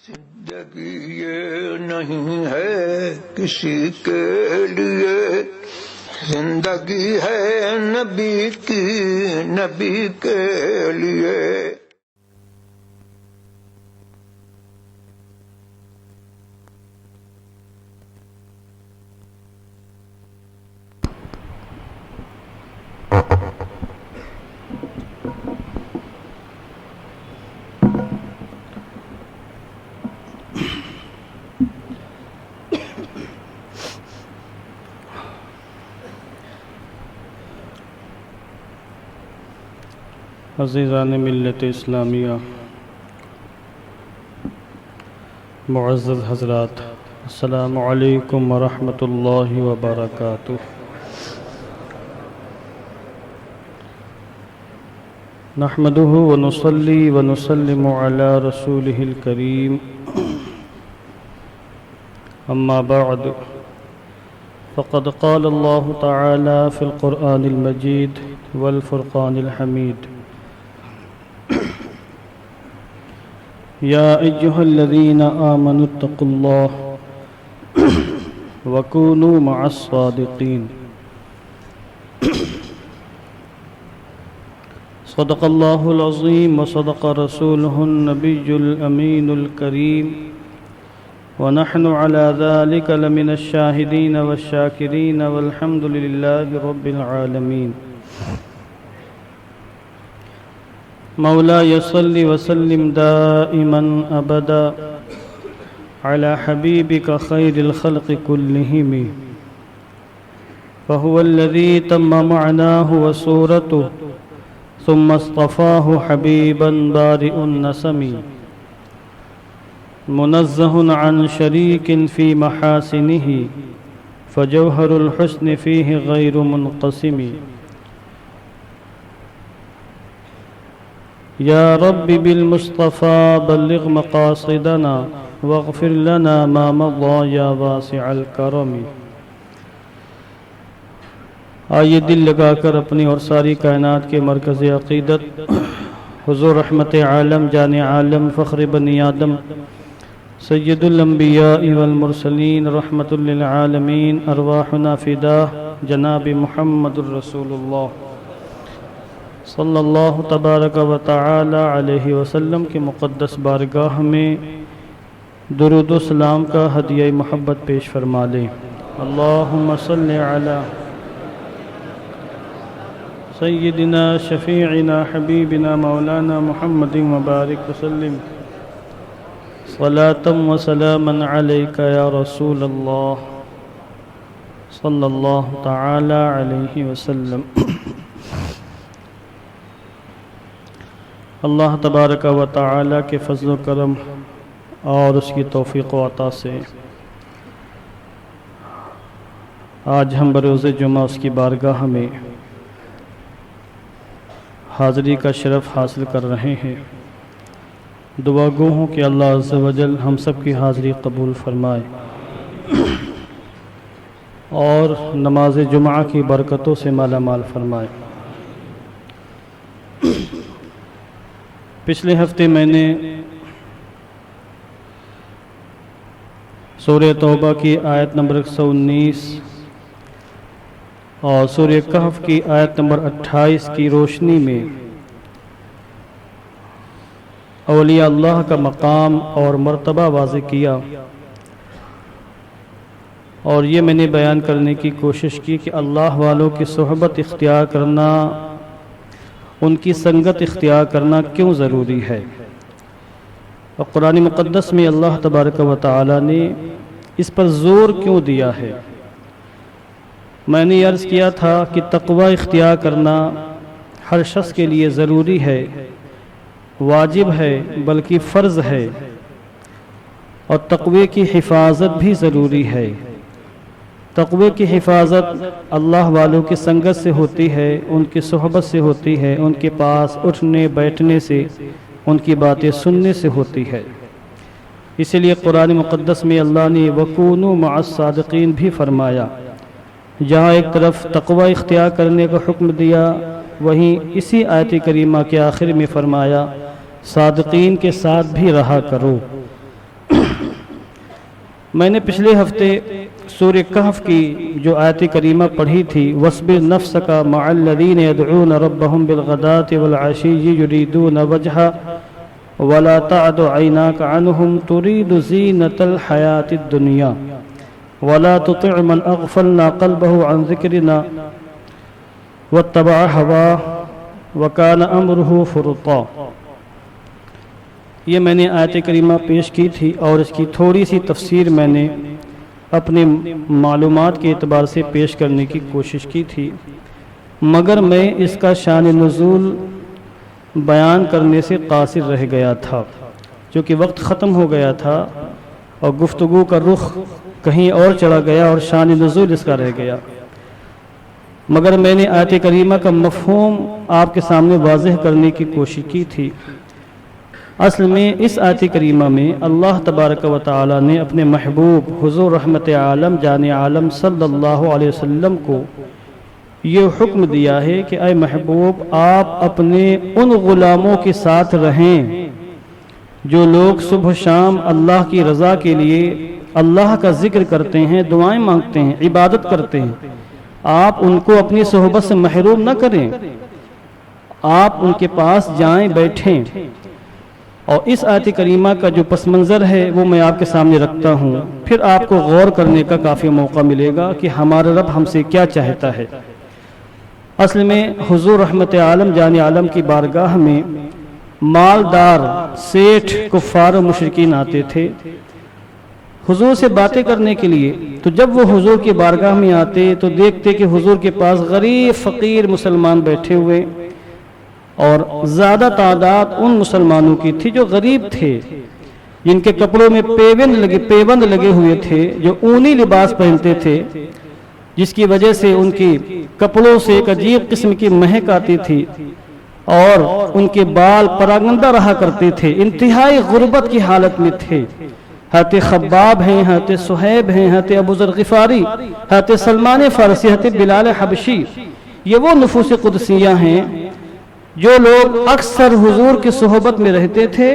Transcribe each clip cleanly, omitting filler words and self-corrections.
زندگی یہ نہیں ہے کسی کے لیے، زندگی ہے نبی کی، نبی کے لیے۔ عزیزان ملت اسلامیہ، معزز حضرات، السلام علیکم ورحمۃ اللہ وبرکاتہ۔ نحمده ونصلي ونسلم على رسوله الكريم، اما بعد، فقد قال الله تعالى في القرآن المجيد والفرقان الحميد: يا أيها الذين آمنوا اتقوا الله وكونوا مع الصادقين۔ صدق الله العظيم وصدق رسوله النبي الأمين الكريم، ونحن على ذلك لمن الشاهدين والشاكرين، والحمد لله رب العالمين۔ مولاي صل وسلم دائما أبدا على حبيبك خير الخلق كلهم، فهو الذي تم معناه وصورته، ثم اصطفاه حبيبا بارئ النسم، منزه عن شريك في محاسنه، فجوهر الحسن فيه غير منقسم۔ يا رب بالمصطفى بلغ مقاصدنا، واغفر لنا ما مضى يا واسع الكرم۔ آئیے دل لگا کر اپنی اور ساری کائنات کے مرکز عقیدت حضور رحمت عالم، جان عالم، فخر بنی آدم، سید الانبیاء والمرسلین، رحمت للعالمین، ارواحنا فداہ جناب محمد الرسول اللہ صلی اللہ تبارک و تعالی علیہ وسلم کی مقدس بارگاہ میں درود و سلام کا ہدیہ محبت پیش فرما لیں۔ اللہم صلی علی سیدنا شفیعنا حبیبنا مولانا محمد مبارک وسلم، صلاۃ و سلاما علیک یا رسول اللہ صلی اللہ تعالی علیہ وسلم۔ اللہ تبارک و تعالی کے فضل و کرم اور اس کی توفیق و عطا سے آج ہم بروز جمعہ اس کی بارگاہ میں حاضری کا شرف حاصل کر رہے ہیں۔ دعا گو ہوں کہ اللہ عز و جل ہم سب کی حاضری قبول فرمائے اور نماز جمعہ کی برکتوں سے مالا مال فرمائے۔ پچھلے ہفتے میں نے سورہ توبہ کی آیت نمبر 119 اور سورہ کہف کی آیت نمبر 28 کی روشنی میں اولیاء اللہ کا مقام اور مرتبہ واضح کیا، اور یہ میں نے بیان کرنے کی کوشش کی کہ اللہ والوں کی صحبت اختیار کرنا، ان کی سنگت اختیار کرنا کیوں ضروری ہے، اور قرآن مقدس میں اللہ تبارک و تعالی نے اس پر زور کیوں دیا ہے۔ میں نے عرض کیا تھا کہ تقوی اختیار کرنا ہر شخص کے لیے ضروری ہے، واجب ہے، بلکہ فرض ہے، اور تقوی کی حفاظت بھی ضروری ہے۔ تقوی کی حفاظت اللہ والوں کی سنگت سے ہوتی ہے، ان کی صحبت سے ہوتی ہے، ان کے پاس اٹھنے بیٹھنے سے، ان کی باتیں سننے سے ہوتی ہے۔ اسی لیے قرآن مقدس میں اللہ نے وَكُونُوا مَعَ الصَّادِقِينَ بھی فرمایا۔ جہاں ایک طرف تقوی اختیار کرنے کا حکم دیا، وہیں اسی آیت کریمہ کے آخر میں فرمایا صادقین کے ساتھ بھی رہا کرو۔ میں نے پچھلے ہفتے سورہ کہف کی جو آیت کریمہ پڑھی تھی، وَاصْبِرْ نَفْسَكَ مَعَ الَّذِينَ يَدْعُونَ رَبَّهُمْ بِالْغَدَاةِ وَالْعَشِيِّ يُرِيدُونَ وَجْهَهُ وَلَا تَعْدُ عَيْنَاكَ عَنْهُمْ تُرِيدُ زِينَةَ الْحَيَاةِ الدُّنْيَا وَلَا تُطِعْ مَنْ أَغْفَلْنَا قَلْبَهُ عَنْ ذِكْرِنَا وَاتَّبَعَ هَوَاهُ وَكَانَ أَمْرُهُ فُرُطًا۔ یہ میں نے آیت کریمہ پیش کی تھی اور اس کی تھوڑی سی تفسیر میں نے اپنے معلومات کے اعتبار سے پیش کرنے کی کوشش کی تھی، مگر میں اس کا شان نزول بیان کرنے سے قاصر رہ گیا تھا، چونکہ وقت ختم ہو گیا تھا اور گفتگو کا رخ کہیں اور چلا گیا اور شان نزول اس کا رہ گیا۔ مگر میں نے آیت کریمہ کا مفہوم آپ کے سامنے واضح کرنے کی کوشش کی تھی۔ اصل میں اس آیت کریمہ میں اللہ تبارک و تعالی نے اپنے محبوب حضور رحمت عالم جان عالم صلی اللہ علیہ وسلم کو یہ حکم دیا ہے کہ اے محبوب، آپ اپنے ان غلاموں کے ساتھ رہیں جو لوگ صبح شام اللہ کی رضا کے لیے اللہ کا ذکر کرتے ہیں، دعائیں مانگتے ہیں، عبادت کرتے ہیں۔ آپ ان کو اپنی صحبت سے محروم نہ کریں، آپ ان کے پاس جائیں، بیٹھیں۔ اور اس آیت کریمہ کا جو پس منظر ہے وہ میں آپ کے سامنے رکھتا ہوں، پھر آپ کو غور کرنے کا کافی موقع ملے گا کہ ہمارا رب ہم سے کیا چاہتا ہے۔ اصل میں حضور رحمت عالم جان عالم کی بارگاہ میں مالدار سیٹھ کفار و مشرکین آتے تھے حضور سے باتیں کرنے کے لیے، تو جب وہ حضور کی بارگاہ میں آتے تو دیکھتے کہ حضور کے پاس غریب فقیر مسلمان بیٹھے ہوئے، اور زیادہ تعداد ان مسلمانوں کی تھی جو غریب تھے، جن کے کپڑوں میں پیوند لگے ہوئے تھے، جو اونی لباس پہنتے تھے، جس کی وجہ سے ان کی کپڑوں سے ایک عجیب قسم کی مہک آتی تھی، اور ان کے بال پراگندہ رہا کرتے تھے، انتہائی غربت کی حالت میں تھے۔ حضرت خباب ہیں، حضرت صہیب ہیں، حضرت ابو ذر غفاری، حضرت سلمان فارسی، حضرت بلال حبشی، یہ وہ نفوس قدسیہ ہیں جو لوگ اکثر حضور کی صحبت میں رہتے تھے،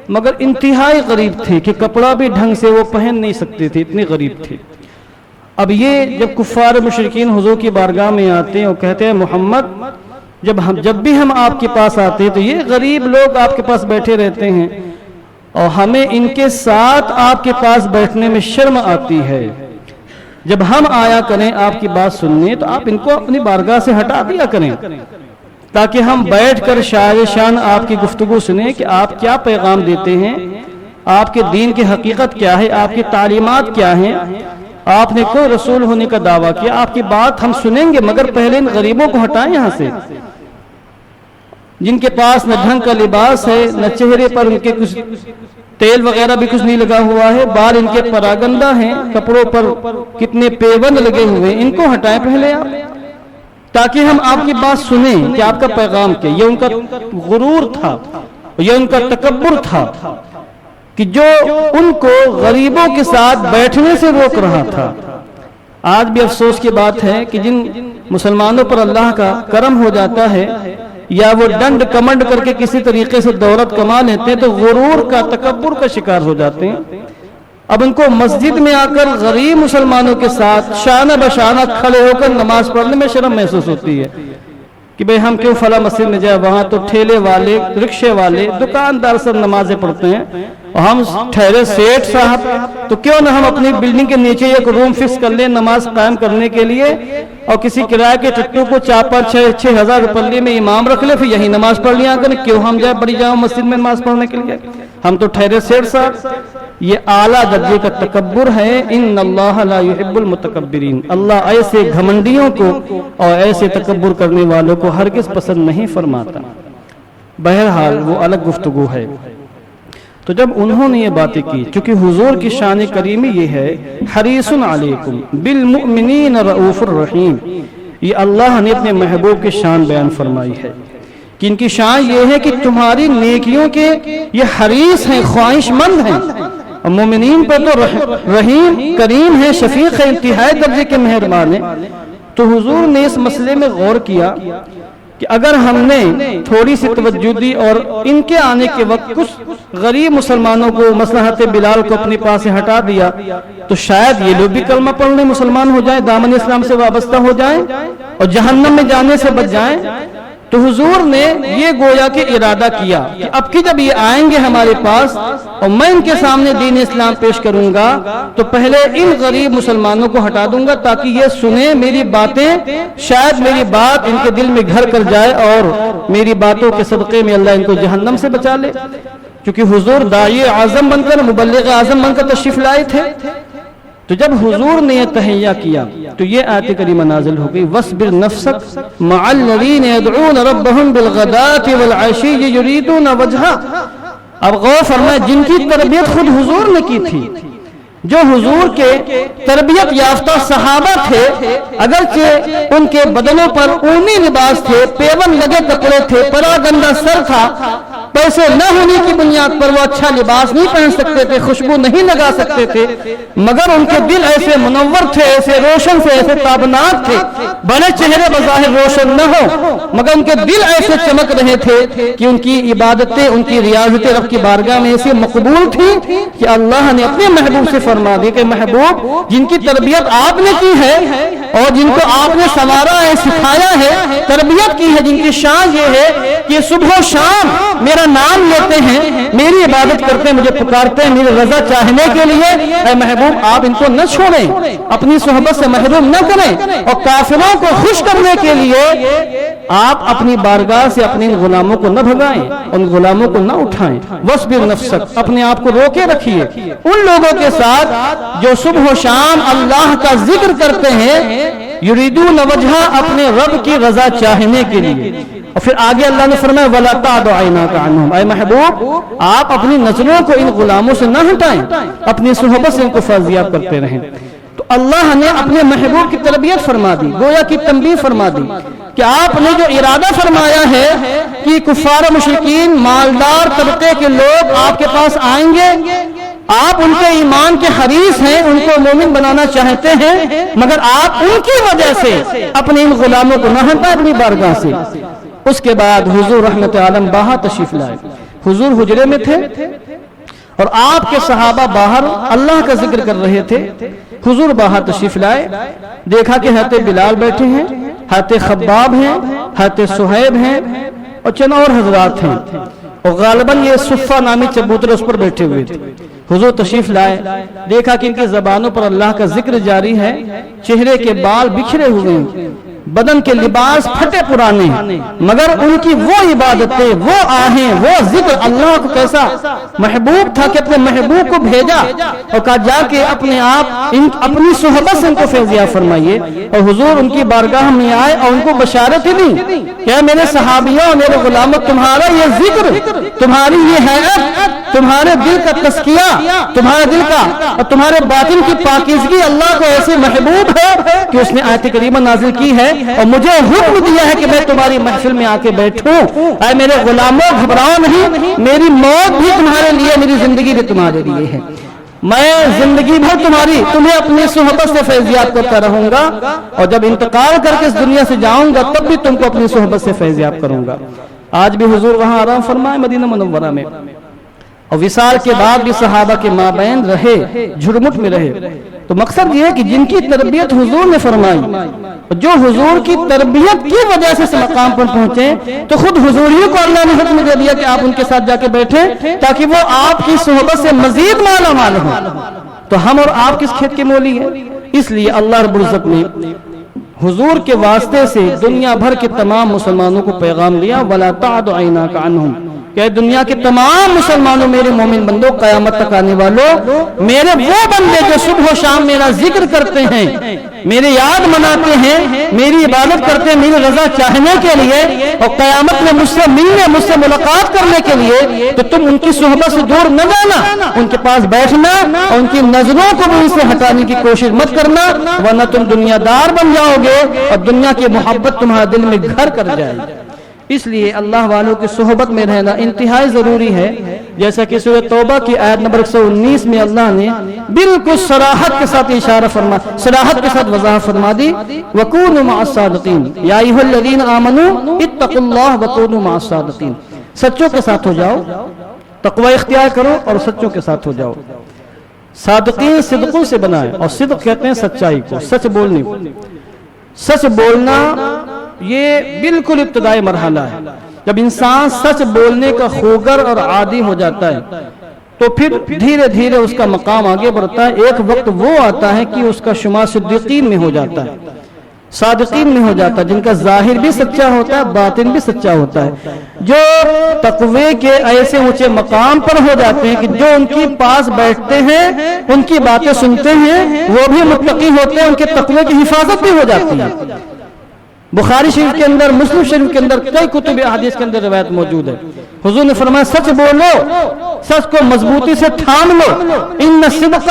مگر انتہائی غریب تھے کہ کپڑا بھی ڈھنگ سے وہ پہن نہیں سکتے تھے، اتنے غریب تھے۔ اب یہ جب کفار مشرکین حضور کی بارگاہ میں آتے ہیں اور کہتے ہیں محمد، جب بھی ہم آپ کے پاس آتے ہیں تو یہ غریب لوگ آپ کے پاس بیٹھے رہتے ہیں اور ہمیں ان کے ساتھ آپ کے پاس بیٹھنے میں شرم آتی ہے، جب ہم آیا کریں آپ کی بات سننے تو آپ ان کو اپنی بارگاہ سے ہٹا دیا کریں، تاکہ ہم بیٹھ کر شاعر شان آپ کی گفتگو سنیں کہ آپ کیا پیغام دیتے ہیں، آپ کے دین کی حقیقت کیا ہے، آپ کی تعلیمات کیا ہیں۔ آپ نے کوئی رسول ہونے کا دعویٰ کیا، آپ کی بات ہم سنیں گے، مگر پہلے ان غریبوں کو ہٹائیں یہاں سے، جن کے پاس نہ ڈھنگ کا لباس ہے، نہ چہرے پر ان کے کچھ تیل وغیرہ بھی کچھ نہیں لگا ہوا ہے، بال ان کے پراگندہ ہیں، کپڑوں پر کتنے پیوند لگے ہوئے، ان کو ہٹائیں پہلے آپ، تاکہ ہم آپ کی بات سنیں کہ آپ کا پیغام کیا۔ یہ ان کا غرور تھا، یہ ان کا تکبر تھا کہ جو ان کو غریبوں کے ساتھ بیٹھنے سے روک رہا تھا۔ آج بھی افسوس کی بات ہے کہ جن مسلمانوں پر اللہ کا کرم ہو جاتا ہے یا وہ ڈنڈ کمنڈ کر کے کسی طریقے سے دولت کما لیتے ہیں تو غرور کا، تکبر کا شکار ہو جاتے ہیں۔ اب ان کو مسجد میں آ کر غریب مسلمانوں کے ساتھ شانہ بشانہ کھڑے ہو کر نماز پڑھنے میں شرم محسوس ہوتی ہے کہ بھئی ہم کیوں فلاں مسجد میں جائے، وہاں تو ٹھیلے والے، رکشے والے، دکاندار سب نمازیں پڑھتے ہیں اور ہم ٹھہرے سیٹ صاحب، تو کیوں نہ ہم اپنی بلڈنگ کے نیچے ایک روم فکس کر لیں نماز قائم کرنے کے لیے، اور کسی کرائے کے ٹٹو کو 4-5-6 ہزار روپے میں امام رکھ لے، پھر یہی نماز پڑھ لیا کریں، کیوں ہم جائے بڑی جاؤ مسجد میں نماز پڑھنے کے لیے، ہم تو ٹھہرے سیٹ صاحب۔ یہ اعلیٰ درجے کا تکبر ہے۔ ان اللہ لا يحب المتکبرین، اللہ ایسے گھمنڈیوں کو اور ایسے تکبر کرنے والوں کو ہرگز پسند نہیں فرماتا۔ بہرحال وہ الگ گفتگو ہے۔ تو جب انہوں نے یہ باتیں کی، چونکہ حضور کی شان کریمی یہ ہے، حریص علیکم بالمؤمنین رؤوف الرحیم، یہ اللہ نے اپنے محبوب کی شان بیان فرمائی ہے کہ ان کی شان یہ ہے کہ تمہاری نیکیوں کے یہ حریص ہیں، خواہش مند ہیں، اور مومنین پر تو رحیم کریم ہے، شفیق ہے، انتہائی درجے کے مہربان ہیں۔ تو حضور نے اس مسئلے میں غور کیا کہ اگر ہم نے تھوڑی سی توجہ دی اور ان کے آنے کے وقت کچھ غریب مسلمانوں کو مصلحت بلال کو اپنے پاس سے ہٹا دیا تو شاید یہ لوگ بھی کلمہ پڑھنے مسلمان ہو جائیں، دامن اسلام سے وابستہ ہو جائیں اور جہنم میں جانے سے بچ جائیں۔ تو حضور نے یہ گویا کہ ارادہ کیا کہ اب کی جب یہ آئیں گے ہمارے پاس اور میں ان کے سامنے دین اسلام پیش کروں گا تو پہلے ان غریب مسلمانوں کو ہٹا دوں گا تاکہ یہ سنیں میری باتیں، شاید میری بات ان کے دل میں گھر کر جائے اور میری باتوں کے صدقے میں اللہ ان کو جہنم سے بچا لے۔ کیونکہ حضور داعی اعظم بن کر، مبلغ اعظم بن کر تشریف لائے تھے۔ تو جب حضور نے یہ تہیہ کیا تو یہ آیت کریمہ نازل ہو گئی، وَاصْبِرْ نَفْسَكَ مَعَ الَّذِينَ يَدْعُونَ رَبَّهُمْ بِالْغَدَاةِ وَالْعَشِيِّ يُرِيدُونَ وَجْهَهُ۔ اب غور فرمائے، جن کی تربیت خود حضور نے کی تھی، جو حضور کے تربیت یافتہ صحابہ تھے، اگرچہ ان کے بدنوں پر اونی لباس تھے، پیون لگے کپڑے تھے، پراگندہ سر تھا، پیسے نہ ہونے کی بنیاد پر وہ اچھا لباس نہیں پہن سکتے تھے، خوشبو نہیں لگا سکتے تھے، مگر ان کے دل ایسے منور تھے، ایسے روشن تھے، ایسے تابناک تھے، بڑے چہرے بظاہر روشن نہ ہو مگر ان کے دل ایسے چمک رہے تھے کہ ان کی عبادتیں، ان کی ریاضتیں رب کی بارگاہ میں ایسی مقبول تھی کہ اللہ نے اپنے محبوب سے فرما دی کہ محبوب، جن کی تربیت آپ نے کی ہے اور جن کو آپ نے سنوارا ہے، سکھایا ہے، تربیت کی ہے، جن کی شان یہ ہے کہ صبح و شام میرا نام لیتے ہیں، میری عبادت کرتے ہیں، مجھے پکارتے ہیں میری رضا چاہنے کے لیے، اے محبوب آپ ان کو نہ چھوڑیں، اپنی صحبت سے محروم نہ کریں، اور کافروں کو خوش کرنے کے لیے آپ اپنی بارگاہ سے اپنے غلاموں کو نہ بھگائیں، ان غلاموں کو نہ اٹھائیں۔ وَاصْبِرْ نَفْسَكَ، اپنے آپ کو روکے رکھیے ان لوگوں کے ساتھ جو صبح و شام اللہ کا ذکر کرتے ہیں، یریدون وجہ، اپنے رب کی رضا چاہنے کے لیے۔ اور پھر آگے اللہ نے فرمایا وَلَا تَعْدُ عَيْنَاكَ عَنْهُمْ، اے محبوب آپ اپنی نظروں کو ان غلاموں سے نہ ہٹائیں، اپنی صحبت سے ان کو فیضیاب کرتے رہیں۔ تو اللہ نے اپنے محبوب کی تربیت فرما دی، گویا کی تنبیہ فرما دی کہ آپ نے جو ارادہ فرمایا ہے کہ کفار و مشرکین، مالدار طبقے کے لوگ آپ کے پاس آئیں گے، آپ ان کے ایمان کے حریص ہیں، ان کو مومن بنانا چاہتے ہیں، مگر آپ ان کی وجہ سے اپنے ان غلاموں کو نہ ہٹائیں اپنی بارگاہ سے۔ اس کے بعد حضور رحمت عالم باہر تشریف لائے، حضور حجرے میں تھے اور آپ کے صحابہ باہر اللہ کا ذکر کر رہے تھے۔ حضور باہر تشریف لائے، دیکھا کہ حضرت بلال بیٹھے ہیں، حضرت خباب ہیں، حضرت صہیب ہیں اور چند اور حضرات ہیں، اور غالباً یہ صفہ نامی چبوتر اس پر بیٹھے ہوئے تھے۔ حضور تشریف لائے، دیکھا کہ ان کی زبانوں پر اللہ کا ذکر جاری ہے، چہرے کے بال بکھرے ہوئے ہیں، بدن کے لباس پھٹے پرانے ہیں، مگر ان کی وہ عبادتیں، وہ آہیں، وہ ذکر اللہ کو کیسا محبوب تھا کہ اپنے محبوب کو بھیجا اور کہا جا کے اپنے آپ اپنی صحبت سے ان کو فیضیاب فرمائیے۔ اور حضور ان کی بارگاہ میں آئے اور ان کو بشارت ہی دی کہ میرے صحابیوں اور میرے غلاموں، تمہارا یہ ذکر، تمہاری یہ حیات، تمہارے دل کا تزکیہ، تمہارے دل کا اور تمہارے باطن کی پاکیزگی اللہ کو ایسے محبوب ہے کہ اس نے آیت کریمہ نازل کی ہے اور مجھے حکم دیا ہے کہ میں تمہاری محفل میں آ کے بیٹھوں۔ اے میرے غلاموں گھبراؤ نہیں، میری موت بھی تمہارے لیے، میری زندگی بھی تمہارے لیے ہے، میں زندگی بھر تمہیں اپنی صحبت سے فیضیاب کرتا رہوں گا، اور جب انتقال کر کے اس دنیا سے جاؤں گا تب بھی تم کو اپنی صحبت سے فیضیاب کروں گا۔ آج بھی حضور وہاں آرام فرمائے مدینہ منورہ میں، اور وصال کے بعد بھی صحابہ کے مابین رہے، جھرمٹ میں رہے۔ تو مقصد یہ ہے کہ جن کی تربیت حضور نے فرمائی، جو حضور کی تربیت کی وجہ سے اس مقام پر پہنچے، تو خود حضوریوں کو اللہ نے حکم دے دیا کہ آپ ان کے ساتھ جا کے بیٹھیں تاکہ وہ آپ کی صحبت سے مزید مالا مال ہوں۔ تو ہم اور آپ کس کھیت کے مولی ہیں؟ اس لیے اللہ رب العزت نے حضور کے واسطے سے دنیا بھر کے تمام مسلمانوں کو پیغام دیا وَلَا تَعْدُ عَيْنَاكَ عَنْهُمْ، کہ دنیا کے تمام مسلمانوں، میرے مومن بندوں، قیامت تک آنے والوں، میرے وہ بندے جو صبح و شام میرا ذکر کرتے ہیں، میرے یاد مناتے ہیں، میری عبادت کرتے ہیں میری رضا چاہنے کے لیے، اور قیامت میں مجھ سے ملنے، مجھ سے ملاقات کرنے کے لیے، تو تم ان کی صحبت سے دور نہ جانا، ان کے پاس بیٹھنا اور ان کی نظروں کو بھی ان سے ہٹانے کی کوشش مت کرنا، ورنہ تم دنیا دار بن جاؤ گے اور دنیا کی محبت تمہارے دل میں گھر کر جائے گی۔ اس لیے اللہ والوں کی صحبت میں رہنا انتہائی ضروری ہے. جیسا کہ سورہ توبہ کی آیت نمبر 119 میں اللہ نے بالکل صراحت کے ساتھ صراحت کے ساتھ وضاحت فرما دی, وَكُونُوا مَعَ الصَّادِقِينَ يَا أَيُّهَا الَّذِينَ آمَنُوا اتَّقُوا اللَّهَ وَكُونُوا مَعَ الصَّادِقِينَ. سچوں کے ساتھ ہو جاؤ, تقوی اختیار کرو اور سچوں کے ساتھ ہو جاؤ. صادقین صدقوں سے بنائے, اور صدق کہتے ہیں سچائی کو, سچ بولنے کو. سچ بولنا یہ بالکل ابتدائی مرحلہ ہے. جب انسان سچ بولنے کا خوگر اور عادی ہو جاتا ہے تو پھر دھیرے دھیرے اس کا مقام آگے بڑھتا ہے. ایک وقت وہ آتا ہے کہ اس کا شمار صدیقین میں ہو جاتا ہے, صادقین میں ہو جاتا ہے, جن کا ظاہر بھی سچا ہوتا ہے, باطن بھی سچا ہوتا ہے. جو تقوی کے ایسے اونچے مقام پر ہو جاتے ہیں کہ جو ان کے پاس بیٹھتے ہیں, ان کی باتیں سنتے ہیں, وہ بھی متقی ہوتے ہیں, ان کے تقوی کی حفاظت بھی ہو جاتی ہے. بخاری شریف کے اندر, مسلم شریف کے اندر, کئی کتب احادیث کے اندر روایت موجود ہے. حضور نے فرمایا سچ بولو, سچ کو مضبوطی سے تھام لو. ان الصدق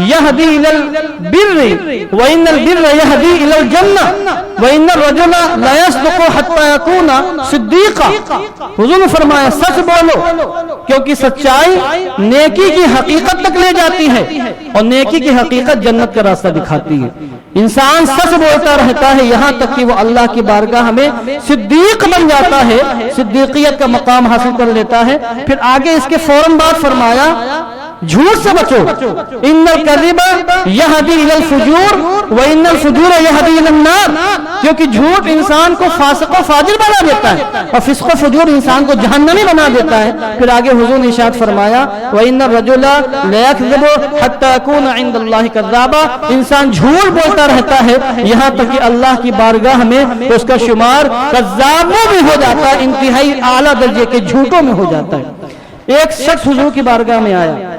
یہدی الی البر وان البر یہدی الی الجنہ وان الرجل لا یصدق حتى یکون صدیقا. حضور نے فرمایا سچ بولو, کیونکہ سچائی نیکی کی حقیقت تک لے جاتی ہے, اور نیکی کی حقیقت جنت کا راستہ دکھاتی ہے. انسان سچ بولتا رہتا ہے یہاں تک کہ وہ اللہ کی بارگاہ میں صدیق بن جاتا ہے, صدیقیت کا مقام حاصل کر لیتا ہے. پھر آگے اس کے فوراً بعد فرمایا جھوٹ سے بچو. ان الکذب یہدی الی الفجور وان الفجور یہدی الی النار. کیونکہ جھوٹ انسان کو فاسق و فاجر بنا دیتا ہے, اور فسق و فجور انسان کو جہنمی بنا دیتا ہے. پھر آگے حضور نے ارشاد فرمایا وان الرجل لا یکذب حتى یکون عند اللہ کذابا. انسان جھوٹ بولتا رہتا ہے یہاں تک کہ اللہ کی بارگاہ میں اس کا شمار کذابوں میں ہو جاتا ہے, انتہائی اعلیٰ درجے کے جھوٹوں میں ہو جاتا ہے. ایک شخص حضور کی بارگاہ میں آیا,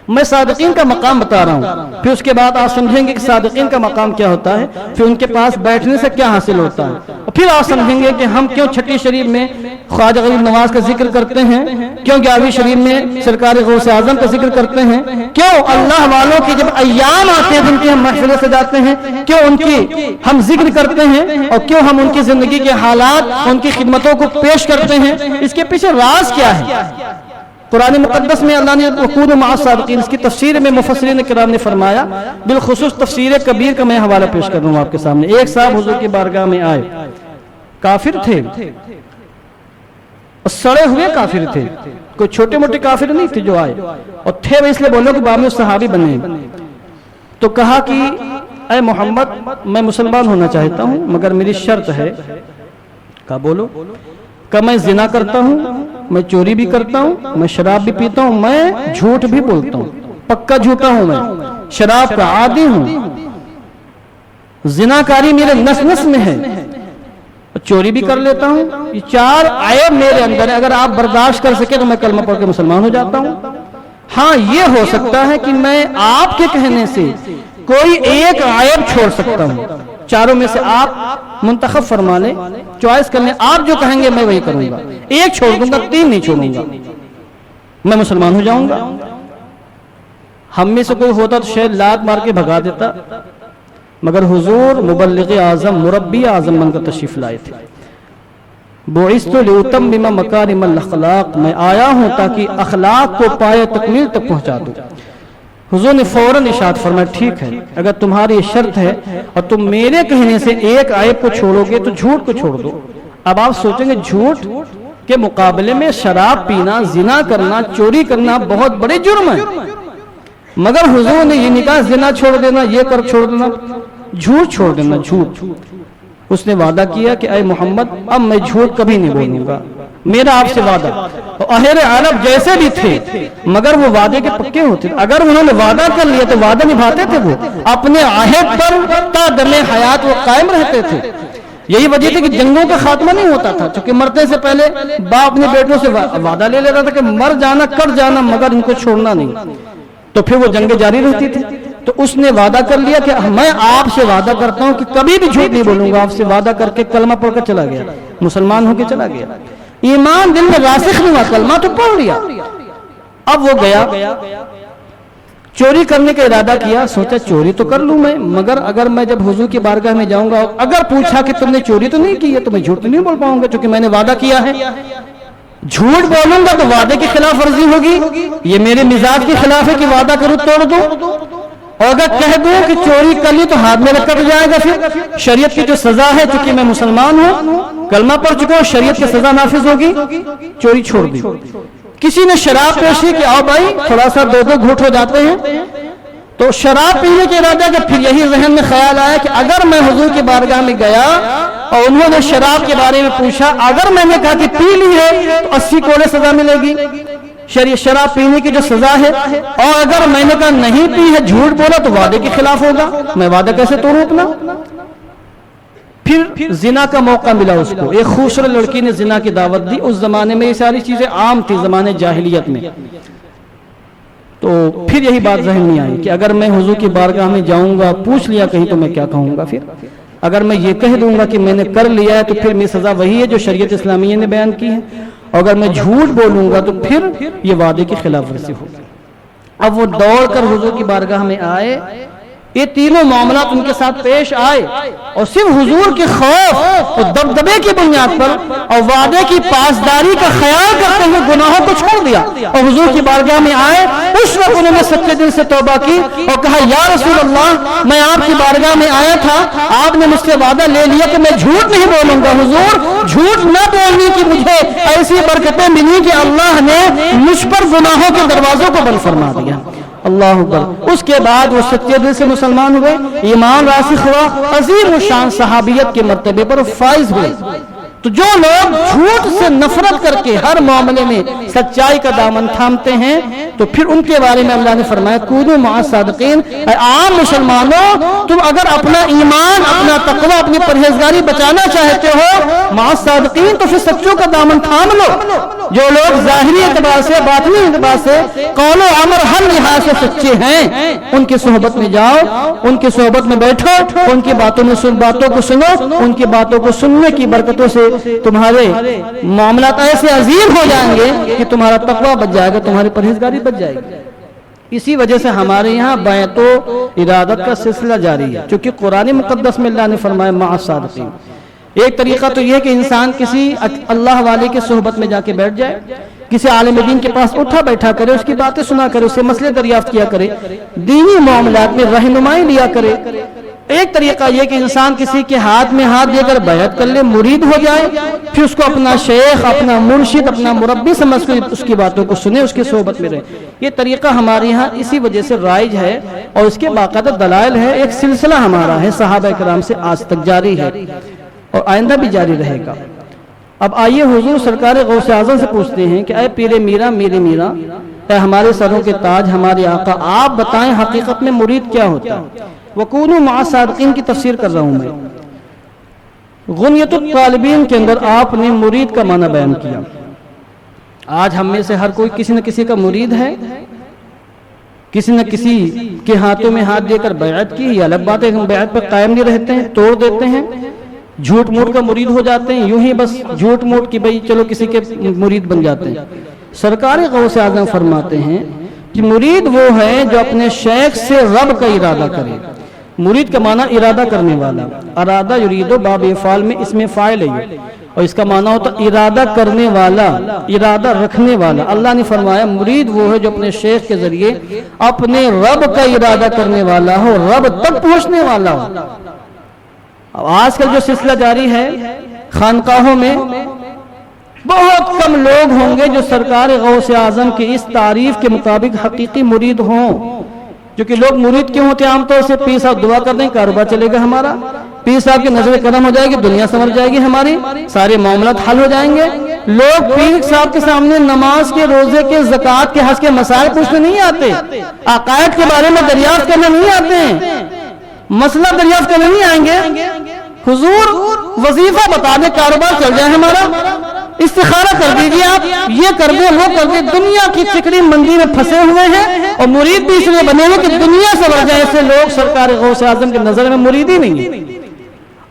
میں صادقین کا مقام بتا رہا ہوں, پھر اس کے بعد آپ سمجھیں گے کہ صادقین کا مقام کیا ہوتا ہے, پھر ان کے پاس بیٹھنے سے کیا حاصل ہوتا ہے, اور پھر آپ سمجھیں گے کہ ہم کیوں چھٹی شریف میں خواجہ غریب نواز کا ذکر کرتے ہیں, کیوں 11ویں شریف میں سرکار غوث اعظم کا ذکر کرتے ہیں, کیوں اللہ والوں کی جب ایام آتے ہیں جن کی ہم محفلیں سجاتے ہیں, کیوں ان کی ہم ذکر کرتے ہیں, اور کیوں ہم ان کی زندگی کے حالات, ان کی خدمتوں کو پیش کرتے ہیں. اس کے پیچھے راز کیا ہے؟ قرآن مقدس میں اللہ نے وَكُونُوا مَعَ الصَّادِقِينَ, اس کی تفسیر میں مفسرین کرام نے فرمایا, بالخصوص تفسیر کبیر کا میں حوالہ پیش کر رہا ہوں آپ کے سامنے. ایک صاحب حضور کی بارگاہ میں آئے, کافر تھے, سڑے ہوئے کافر تھے, کوئی چھوٹے موٹے کافر نہیں تھے جو آئے, اور تھے وہ اس لیے بولو کہ بعد میں صحابی بنے. تو کہا کہ اے محمد میں مسلمان ہونا چاہتا ہوں مگر میری شرط ہے. کہا بولو. کہ میں زنا کرتا ہوں, میں چوری بھی کرتا ہوں, میں شراب بھی پیتا ہوں, میں جھوٹ بھی بولتا ہوں, پکا جھوٹا ہوں, میں شراب کا عادی ہوں, زناکاری میرے نس نس میں ہے, چوری بھی کر لیتا ہوں. یہ 4 عیب میرے اندر ہے, اگر آپ برداشت کر سکے تو میں کلمہ پڑھ کے مسلمان ہو جاتا ہوں. ہاں یہ ہو سکتا ہے کہ میں آپ کے کہنے سے کوئی ایک عیب چھوڑ سکتا ہوں, 4 میں سے آپ منتخب فرما لیں, چوائس کر لیں, آپ جو کہیں گے میں وہی کروں گا, ایک چھوڑ دوں گا, 3 نہیں چھوڑوں گا, میں مسلمان ہو جاؤں گا. ہم میں سے کوئی ہوتا تو شاید لات مار کے بھگا دیتا, مگر حضور مبلغ اعظم, مربی اعظم بن کر تشریف لائے تھے. بعثت لأتمم مکارم الاخلاق, میں آیا ہوں تاکہ اخلاق کو پائے تکمیل تک پہنچا دوں. حضور نے فوراً ارشاد فرمایا ٹھیک ہے, اگر تمہاری شرط ہے اور تم میرے کہنے سے ایک عیب کو چھوڑو گے تو جھوٹ کو چھوڑ دو. اب آپ سوچیں گے جھوٹ کے مقابلے میں شراب پینا, زنا کرنا, چوری کرنا بہت بڑے جرم ہے, مگر حضور نے یہ نہیں کہا زنا چھوڑ دینا, یہ کر چھوڑ دینا, جھوٹ چھوڑ دینا, جھوٹ. اس نے وعدہ کیا کہ اے محمد اب میں جھوٹ کبھی نہیں بولوں گا, میرا آپ سے وعدہ. اہل عرب جیسے بھی تھے مگر وہ وعدے کے پکے ہوتے تھے, اگر انہوں نے وعدہ کر لیا تو وعدہ نبھاتے تھے, وہ اپنے عہد پر تا دم حیات وہ قائم رہتے تھے. یہی وجہ تھی کہ جنگوں کا خاتمہ نہیں ہوتا تھا, چونکہ مرتے سے پہلے باپ اپنے بیٹوں سے وعدہ لے لیتا تھا کہ مر جانا کر جانا مگر ان کو چھوڑنا نہیں, تو پھر وہ جنگیں جاری رہتی تھی. تو اس نے وعدہ کر لیا کہ میں آپ سے وعدہ کرتا ہوں کہ کبھی بھی جھوٹ نہیں بولوں گا. آپ سے وعدہ کر کے کلمہ پڑھ کر چلا گیا, مسلمان ہو کے چلا گیا. ایمان دل میں راسخ نہیں ہوا, کلمہ تو پڑھ لیا. اب وہ گیا, چوری کرنے کا ارادہ کیا، سوچا چوری تو کر لوں میں، مگر اگر میں جب حضور کی بارگاہ میں جاؤں گا، اگر پوچھا کہ تم نے چوری تو نہیں کی ہے، تو میں جھوٹ تو نہیں بول پاؤں گا، چونکہ میں نے وعدہ کیا ہے۔ جھوٹ بولوں گا تو وعدے کی خلاف ورزی ہوگی، یہ میرے مزاج کے خلاف ہے کہ وعدہ کروں توڑ دوں، اور اگر کہہ دوں کہ چوری کر لی تو ہاتھ میں کٹ جائے گا، پھر شریعت کی جو سزا ہے، چونکہ میں مسلمان ہوں، کلمہ پڑھ چکا ہوں، شریعت کی سزا نافذ ہوگی، چوری چھوڑ دی۔ کسی نے شراب پیش کی کہ آؤ بھائی تھوڑا سا دو گھونٹ ہو جاتے ہیں، تو شراب پینے کے ارادہ کہ پھر یہی ذہن میں خیال آیا کہ اگر میں حضور کی بارگاہ میں گیا اور انہوں نے شراب کے بارے میں پوچھا، اگر میں نے کہا کہ پی لی ہے تو 80 کوڑے سزا ملے گی، شراب پینے کی جو سزا ہے، اور اگر میں نے کہا نہیں پی ہے، جھوٹ بولا، تو وعدے کے خلاف ہوگا، میں وعدہ کیسے توڑوں اپنا؟ پھر زنا کا موقع ملا اس کو، ایک خوبصورت لڑکی نے زنا کی دعوت دی، اس زمانے میں یہ ساری چیزیں عام تھی، زمانے جاہلیت میں، تو پھر یہی بات ذہن میں آئی کہ اگر میں حضور کی بارگاہ میں جاؤں گا، پوچھ لیا کہیں تو میں کیا کہوں گا؟ پھر اگر میں یہ کہہ دوں گا کہ میں نے کر لیا ہے تو پھر میری سزا وہی ہے جو شریعت اسلامیہ نے بیان کی ہے، اور اگر میں جھوٹ بولوں گا تو پھر یہ وعدے کی خلاف ورزی ہوگی۔ اب وہ دوڑ کر حضور کی بارگاہ میں آئے، یہ تینوں معاملات ان کے ساتھ پیش آئے، اور صرف حضور کے خوف اور دبدبے کی بنیاد پر اور وعدے کی پاسداری کا خیال کرتے ہوئے گناہوں کو چھوڑ دیا، اور حضور کی بارگاہ میں آئے۔ اس وقت انہوں نے سچے دل سے توبہ کی اور کہا یا رسول اللہ، میں آپ کی بارگاہ میں آیا تھا، آپ نے مجھ سے وعدہ لے لیا کہ میں جھوٹ نہیں بولوں گا، حضور جھوٹ نہ بولنے کی مجھے ایسی برکتیں ملی کہ اللہ نے مجھ پر گناہوں کے دروازوں کو بند فرما دیا۔ اللہ اکبر۔ اس کے بعد وہ سچے دل سے مسلمان ہوئے، ایمان راسخ ہوا، عظیم الشان صحابیت کے مرتبے پر فائز ہوئے۔ تو جو لوگ جھوٹ سے نفرت کر کے ہر معاملے میں سچائی کا دامن تھامتے ہیں، تو پھر ان کے بارے میں اللہ نے فرمایا کونوا مع الصادقین، اے عام مسلمانوں، تم اگر اپنا ایمان، اپنا تقوی، اپنی پرہیزگاری بچانا چاہتے ہو مع الصادقین، تو پھر سچوں کا دامن تھام لو۔ جو لوگ ظاہری اعتبار سے، باطنی اعتبار سے، قول و عمل ہر لحاظ سے سچے ہیں، ان کی صحبت میں جاؤ، ان کی صحبت میں بیٹھو، ان کی باتوں کو سنو، ان کی باتوں کو سننے کی برکتوں سے تمہارے معاملات ایسے عظیم ہو جائیں گے کہ تمہارا تقوی بچ جائے گا، تمہاری پرہیزگاری بچ جائے گی۔ اسی وجہ سے ہمارے یہاں بیعت و ارادت کا سلسلہ جاری ہے، چونکہ قرآن مقدس میں اللہ نے فرمایا مع الصادقین۔ ایک طریقہ تو یہ کہ انسان کسی اللہ والے کے صحبت میں جا کے بیٹھ جائے، کسی عالم دین کے پاس اٹھا بیٹھا کرے، اس کی باتیں سنا کرے، اس سے مسئلے دریافت کیا کرے، دینی معاملات میں رہنمائی لیا کرے۔ ایک طریقہ یہ کہ انسان کسی کے ہاتھ میں ہاتھ دے کر بیعت کر لے، مرید ہو جائے، پھر اس کو اپنا شیخ، اپنا مرشد، اپنا مربی سمجھ کر اس کی باتوں کو سنے، اس کی صحبت میں رہے۔ یہ طریقہ ہمارے یہاں اسی وجہ سے رائج ہے، اور اس کے باقاعدہ دلائل ہے، ایک سلسلہ ہمارا ہے، صحابہ کرام سے آج تک جاری ہے اور آئندہ بھی جاری رہے گا۔ اب آئیے حضور سرکار غوث اعظم سے پوچھتے ہیں کہ اے پیر میرا، میرے میرا، اے ہمارے سروں کے تاج، ہمارے آقا، آپ بتائیں حقیقت میں مرید کیا ہوتا ہے؟ وَكُونُوا مَعَ الصَّادِقِينَ کی تفسیر کر رہا ہوں میں۔ غنیۃ الطالبین کے اندر آپ نے مرید کا معنی بیان کیا۔ آج ہم میں سے ہر کوئی کسی نہ کسی کا مرید ہے، کسی نہ کسی کے ہاتھوں میں ہاتھ دے کر بیعت کی، یا الگ بات ہے ہم بیعت پر قائم نہیں رہتے ہیں، توڑ دیتے ہیں، جھوٹ موٹ کا مرید ہو جاتے ہیں، یوں ہی بس جھوٹ موٹ کی بھئی چلو کسی کے مرید بن جاتے ہیں۔ سرکار غوث اعظم فرماتے ہیں کہ مرید وہ ہے جو اپنے شیخ سے رب کا ارادہ کرے۔ مرید کا معنی ارادہ کرنے والا، ارادہ یریدو باب افعال میں اس میں فاعل ہے، اور اس کا معنی ہوتا ارادہ کرنے والا، ارادہ رکھنے والا۔ اللہ نے فرمایا مرید وہ ہے جو اپنے شیخ کے ذریعے اپنے رب کا ارادہ کرنے والا ہو، رب تک پہنچنے والا ہو۔ اب آج کل جو سلسلہ جاری ہے خانقاہوں میں، بہت کم لوگ ہوں گے جو سرکار غوث اعظم کی اس تعریف کے مطابق حقیقی مرید ہوں۔ جو کہ لوگ مرید کیوں ہوتے ہیں؟ عام طور سے پیر صاحب دعا کر دیں کاروبار چلے گا ہمارا، پیر صاحب کی نظر کرم ہو جائے گی، دنیا سنور جائے گی ہماری، سارے معاملات حل ہو جائیں گے۔ لوگ پیر صاحب کے سامنے نماز کے، روزے کے، زکوٰۃ کے، حج کے مسائل پوچھنے نہیں آتے، عقائد کے بارے میں دریافت کرنے نہیں آتے ہیں، مسئلہ دریافت کرنے نہیں آئیں گے۔ حضور وظیفہ بتا دے کاروبار چل جائے ہمارا، استخارہ کر دیجیے، آپ یہ کر دیں وہ کر دیں۔ دنیا کی چکری مندی میں پھنسے ہوئے ہیں، اور مرید بھی اس لیے بنے ہوئے کہ دنیا سے بڑھ جائے۔ ایسے لوگ سرکار غوث اعظم کی نظر میں مرید ہی نہیں ہے،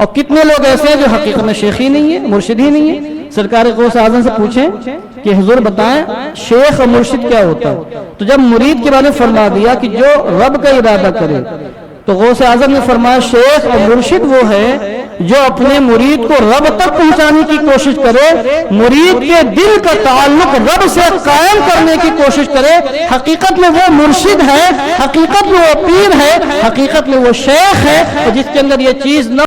اور کتنے لوگ ایسے ہیں جو حقیقت میں شیخ ہی نہیں ہے، مرشد ہی نہیں ہے۔ سرکار غوث اعظم سے پوچھیں کہ حضور بتائیں شیخ اور مرشد کیا ہوتا ہے؟ تو جب مرید کے بارے میں فرما دیا کہ جو رب کا ارادہ کرے، تو غوث اعظم نے فرمایا شیخ اور مرشد وہ ہے جو اپنے مرید کو رب تک پہنچانے کی کوشش کرے، مرید کے دل کا تعلق رب سے قائم کرنے کی کوشش کرے۔ حقیقت میں وہ مرشد ہے، حقیقت میں وہ پیر ہے، حقیقت میں وہ شیخ ہے، اور جس کے اندر یہ چیز نہ